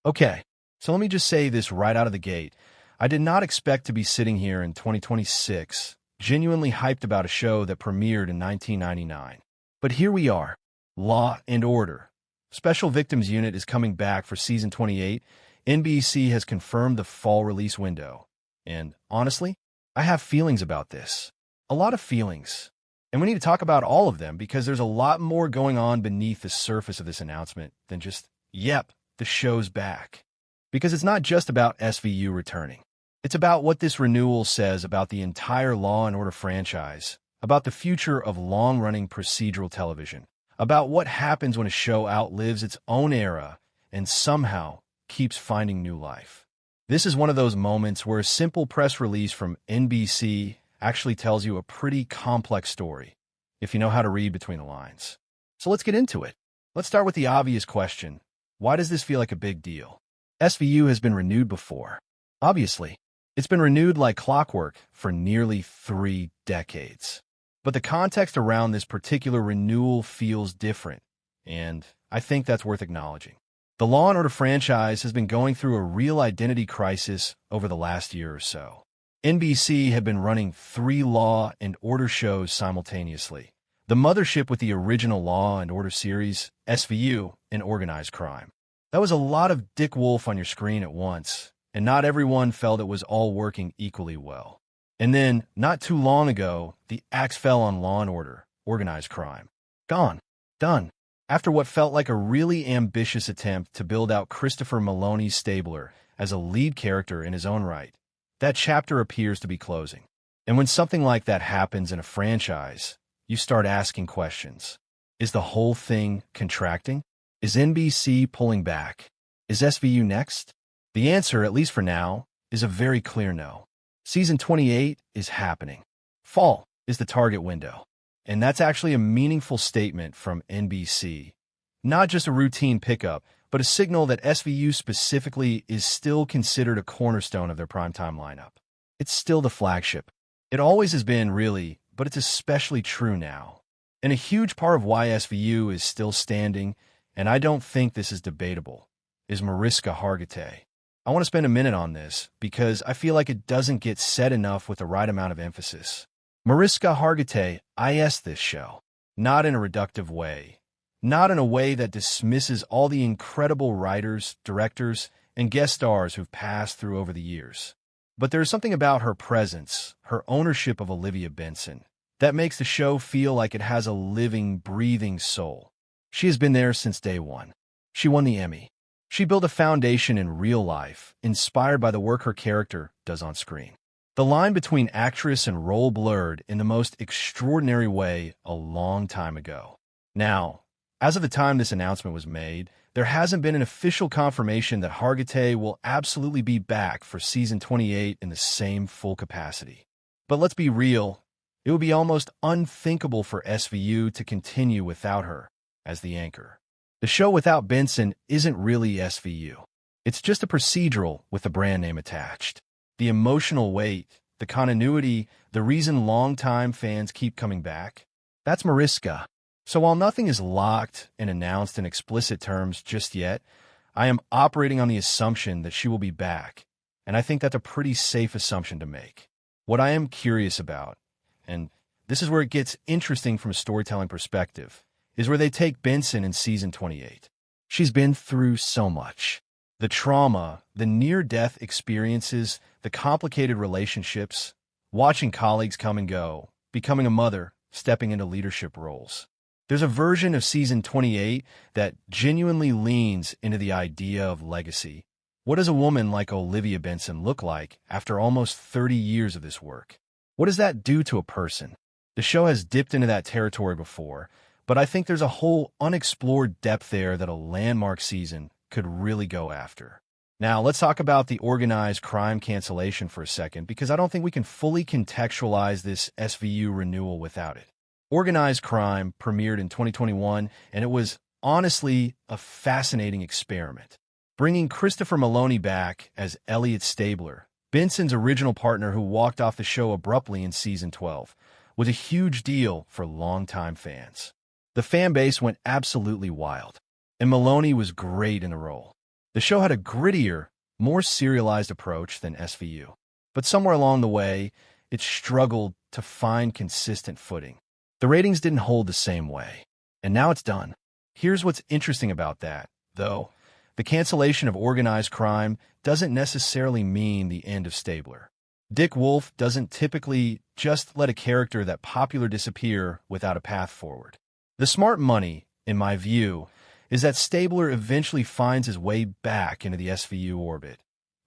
Okay, so let me just say this right out of the gate. I did not expect to be sitting here in 2026, genuinely hyped about a show that premiered in 1999. But here we are. Law and Order. Special Victims Unit is coming back for season 28. NBC has confirmed the fall release window. And honestly, I have feelings about this. A lot of feelings. And we need to talk about all of them because there's a lot more going on beneath the surface of this announcement than just, yep, the show's back. Because it's not just about SVU returning. It's about what this renewal says about the entire Law and Order franchise, about the future of long-running procedural television, about what happens when a show outlives its own era and somehow keeps finding new life. This is one of those moments where a simple press release from NBC actually tells you a pretty complex story, if you know how to read between the lines. So let's get into it. Let's start with the obvious question. Why does this feel like a big deal? SVU has been renewed before. Obviously, it's been renewed like clockwork for nearly 3 decades. But the context around this particular renewal feels different, and I think that's worth acknowledging. The Law and Order franchise has been going through a real identity crisis over the last year or so. NBC had been running 3 Law and Order shows simultaneously. The mothership with the original Law and Order series, SVU, and organized crime. That was a lot of Dick Wolf on your screen at once, and not everyone felt it was all working equally well. And then, not too long ago, the axe fell on Law and Order, organized crime. Gone. Done. After what felt like a really ambitious attempt to build out Christopher Maloney's Stabler as a lead character in his own right, that chapter appears to be closing. And when something like that happens in a franchise, you start asking questions. Is the whole thing contracting? Is NBC pulling back? Is SVU next? The answer, at least for now, is a very clear no. Season 28 is happening. Fall is the target window. And that's actually a meaningful statement from NBC. Not just a routine pickup, but a signal that SVU specifically is still considered a cornerstone of their primetime lineup. It's still the flagship. It always has been, really, but it's especially true now. And a huge part of why SVU is still standing, and I don't think this is debatable, is Mariska Hargitay. I want to spend a minute on this because I feel like it doesn't get said enough with the right amount of emphasis. Mariska Hargitay IS this show, not in a reductive way, not in a way that dismisses all the incredible writers, directors, and guest stars who've passed through over the years. But there's something about her presence, her ownership of Olivia Benson, that makes the show feel like it has a living, breathing soul. She has been there since day one. She won the Emmy. She built a foundation in real life, inspired by the work her character does on screen. The line between actress and role blurred in the most extraordinary way a long time ago. Now, as of the time this announcement was made, there hasn't been an official confirmation that Hargitay will absolutely be back for season 28 in the same full capacity. But let's be real, it would be almost unthinkable for SVU to continue without her as the anchor. The show without Benson isn't really SVU. It's just a procedural with a brand name attached. The emotional weight, the continuity, the reason longtime fans keep coming back, that's Mariska. So while nothing is locked and announced in explicit terms just yet, I am operating on the assumption that she will be back, and I think that's a pretty safe assumption to make. What I am curious about, and this is where it gets interesting from a storytelling perspective, is where they take Benson in season 28. She's been through so much. The trauma, the near-death experiences, the complicated relationships, watching colleagues come and go, becoming a mother, stepping into leadership roles. There's a version of season 28 that genuinely leans into the idea of legacy. What does a woman like Olivia Benson look like after almost 30 years of this work? What does that do to a person? The show has dipped into that territory before, but I think there's a whole unexplored depth there that a landmark season could really go after. Now, let's talk about the organized crime cancellation for a second, because I don't think we can fully contextualize this SVU renewal without it. Organized crime premiered in 2021, and it was honestly a fascinating experiment. Bringing Christopher Maloney back as Elliot Stabler, Benson's original partner who walked off the show abruptly in season 12, was a huge deal for longtime fans. The fan base went absolutely wild, and Maloney was great in the role. The show had a grittier, more serialized approach than SVU. But somewhere along the way, it struggled to find consistent footing. The ratings didn't hold the same way. And now it's done. Here's what's interesting about that, though. The cancellation of organized crime doesn't necessarily mean the end of Stabler. Dick Wolf doesn't typically just let a character that popular disappear without a path forward. The smart money, in my view, is that Stabler eventually finds his way back into the SVU orbit.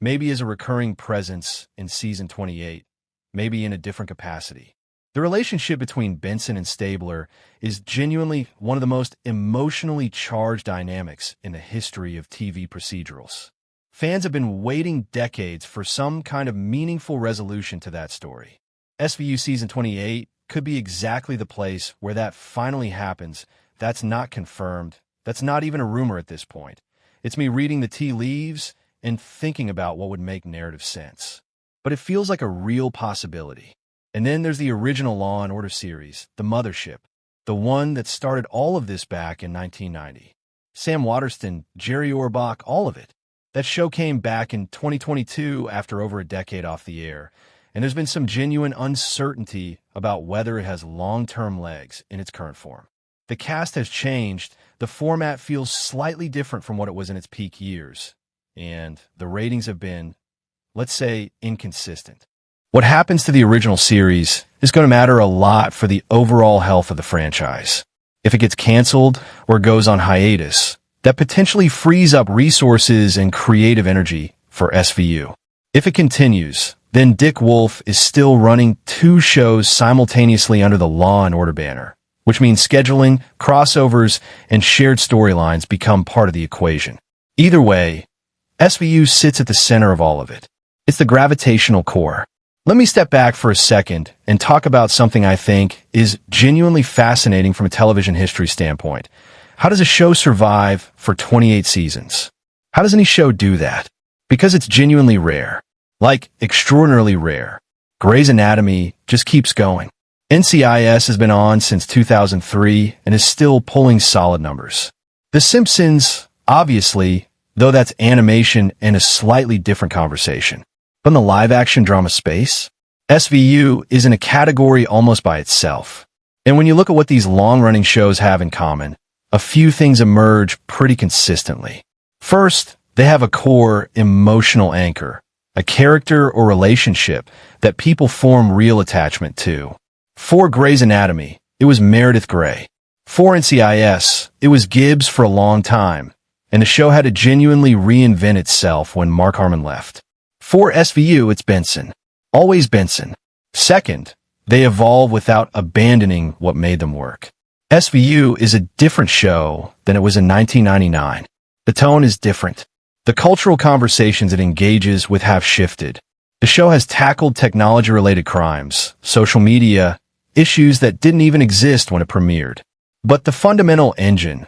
Maybe as a recurring presence in season 28, maybe in a different capacity. The relationship between Benson and Stabler is genuinely one of the most emotionally charged dynamics in the history of TV procedurals. Fans have been waiting decades for some kind of meaningful resolution to that story. SVU Season 28 could be exactly the place where that finally happens. That's not confirmed. That's not even a rumor at this point. It's me reading the tea leaves and thinking about what would make narrative sense. But it feels like a real possibility. And then there's the original Law & Order series, The Mothership, the one that started all of this back in 1990. Sam Waterston, Jerry Orbach, all of it. That show came back in 2022 after over a decade off the air, and there's been some genuine uncertainty about whether it has long-term legs in its current form. The cast has changed, the format feels slightly different from what it was in its peak years, and the ratings have been, let's say, inconsistent. What happens to the original series is going to matter a lot for the overall health of the franchise. If it gets canceled or goes on hiatus, that potentially frees up resources and creative energy for SVU. If it continues, then Dick Wolf is still running two shows simultaneously under the Law & Order banner, which means scheduling, crossovers, and shared storylines become part of the equation. Either way, SVU sits at the center of all of it. It's the gravitational core. Let me step back for a second and talk about something I think is genuinely fascinating from a television history standpoint. How does a show survive for 28 seasons? How does any show do that? Because it's genuinely rare. Like, extraordinarily rare. Grey's Anatomy just keeps going. NCIS has been on since 2003 and is still pulling solid numbers. The Simpsons, obviously, though that's animation and a slightly different conversation. But in the live-action drama space, SVU is in a category almost by itself. And when you look at what these long-running shows have in common, a few things emerge pretty consistently. First, they have a core emotional anchor, a character or relationship that people form real attachment to. For Grey's Anatomy, it was Meredith Grey. For NCIS, it was Gibbs for a long time, and the show had to genuinely reinvent itself when Mark Harmon left. For SVU, it's Benson. Always Benson. Second, they evolve without abandoning what made them work. SVU is a different show than it was in 1999. The tone is different. The cultural conversations it engages with have shifted. The show has tackled technology-related crimes, social media, issues that didn't even exist when it premiered. But the fundamental engine,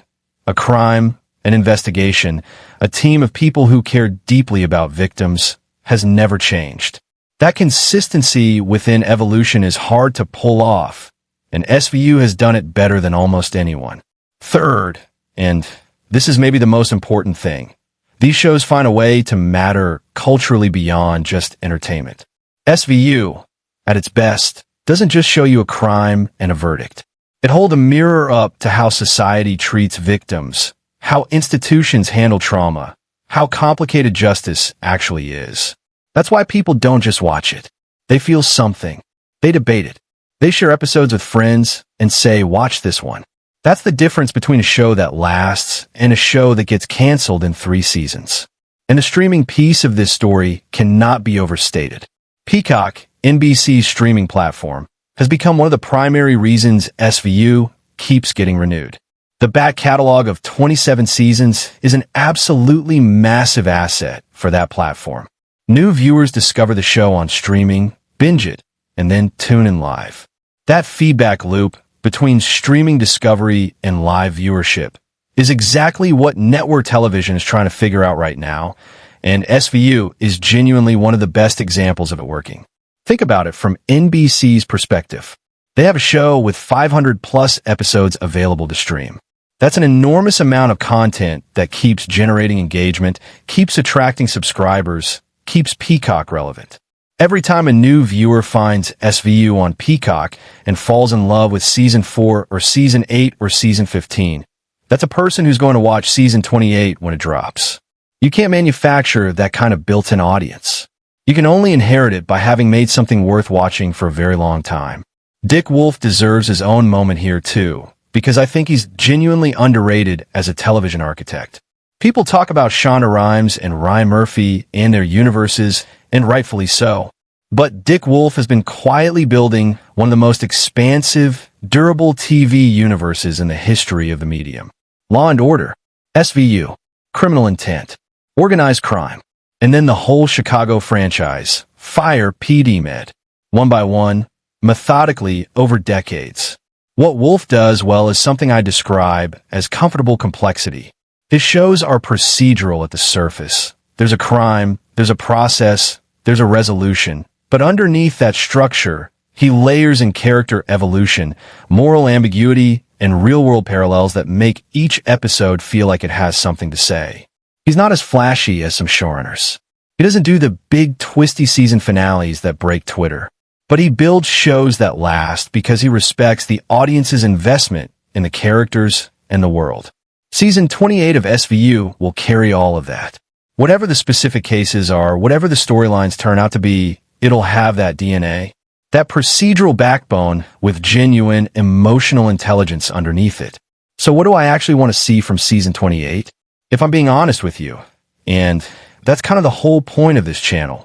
a crime, an investigation, a team of people who care deeply about victims, has never changed. That consistency within evolution is hard to pull off, and SVU has done it better than almost anyone. Third, and this is maybe the most important thing, these shows find a way to matter culturally beyond just entertainment. SVU, at its best, doesn't just show you a crime and a verdict. It holds a mirror up to how society treats victims, how institutions handle trauma, how complicated justice actually is. That's why people don't just watch it. They feel something. They debate it. They share episodes with friends and say, watch this one. That's the difference between a show that lasts and a show that gets canceled in 3 seasons. And the streaming piece of this story cannot be overstated. Peacock, NBC's streaming platform, has become one of the primary reasons SVU keeps getting renewed. The back catalog of 27 seasons is an absolutely massive asset for that platform. New viewers discover the show on streaming, binge it, and then tune in live. That feedback loop between streaming discovery and live viewership is exactly what network television is trying to figure out right now, and SVU is genuinely one of the best examples of it working. Think about it from NBC's perspective. They have a show with 500-plus episodes available to stream. That's an enormous amount of content that keeps generating engagement, keeps attracting subscribers, keeps Peacock relevant. Every time a new viewer finds SVU on Peacock and falls in love with Season 4 or Season 8 or Season 15, that's a person who's going to watch Season 28 when it drops. You can't manufacture that kind of built-in audience. You can only inherit it by having made something worth watching for a very long time. Dick Wolf deserves his own moment here too, because I think he's genuinely underrated as a television architect. People talk about Shonda Rhimes and Ryan Murphy and their universes, and rightfully so. But Dick Wolf has been quietly building one of the most expansive, durable TV universes in the history of the medium. Law and Order, SVU, Criminal Intent, Organized Crime, and then the whole Chicago franchise, Fire PD Med, one by one, methodically over decades. What Wolf does well is something I describe as comfortable complexity. His shows are procedural at the surface. There's a crime, there's a process, there's a resolution. But underneath that structure, he layers in character evolution, moral ambiguity, and real-world parallels that make each episode feel like it has something to say. He's not as flashy as some showrunners. He doesn't do the big twisty season finales that break Twitter. But he builds shows that last because he respects the audience's investment in the characters and the world. Season 28 of SVU will carry all of that. Whatever the specific cases are, whatever the storylines turn out to be, it'll have that DNA, that procedural backbone with genuine emotional intelligence underneath it. So what do I actually want to see from Season 28? If I'm being honest with you, and that's kind of the whole point of this channel,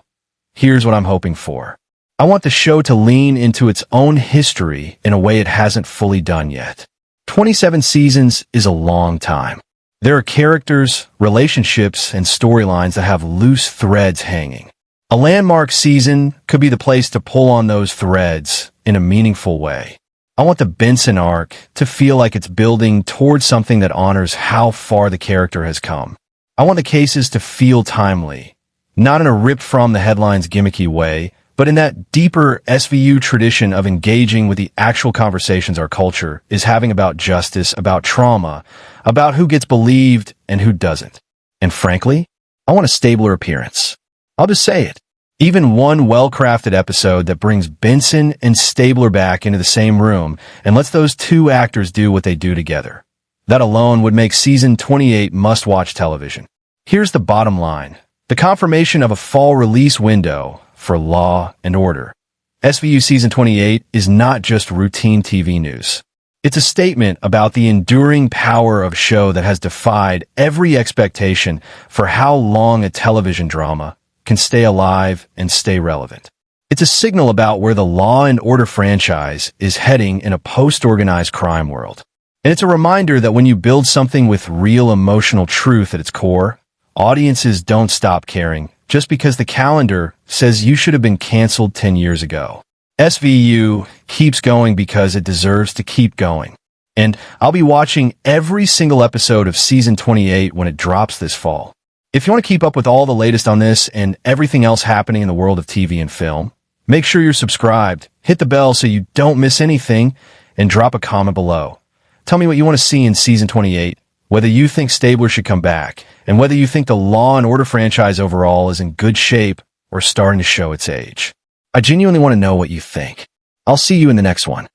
here's what I'm hoping for. I want the show to lean into its own history in a way it hasn't fully done yet. 27 seasons is a long time. There are characters, relationships, and storylines that have loose threads hanging. A landmark season could be the place to pull on those threads in a meaningful way. I want the Benson arc to feel like it's building towards something that honors how far the character has come. I want the cases to feel timely, not in a ripped from the headlines gimmicky way, but in that deeper SVU tradition of engaging with the actual conversations our culture is having about justice, about trauma, about who gets believed and who doesn't. And frankly, I want a stabler appearance. I'll just say it. Even one well-crafted episode that brings Benson and Stabler back into the same room and lets those two actors do what they do together. That alone would make Season 28 must-watch television. Here's the bottom line. The confirmation of a fall release window for Law and Order. SVU Season 28 is not just routine TV news. It's a statement about the enduring power of a show that has defied every expectation for how long a television drama can stay alive and stay relevant. It's a signal about where the Law and Order franchise is heading in a post-organized crime world. And it's a reminder that when you build something with real emotional truth at its core, audiences don't stop caring just because the calendar says you should have been canceled 10 years ago. SVU keeps going because it deserves to keep going. And I'll be watching every single episode of Season 28 when it drops this fall. If you want to keep up with all the latest on this and everything else happening in the world of TV and film, make sure you're subscribed, hit the bell so you don't miss anything, and drop a comment below. Tell me what you want to see in Season 28, whether you think Stabler should come back, and whether you think the Law & Order franchise overall is in good shape or starting to show its age. I genuinely want to know what you think. I'll see you in the next one.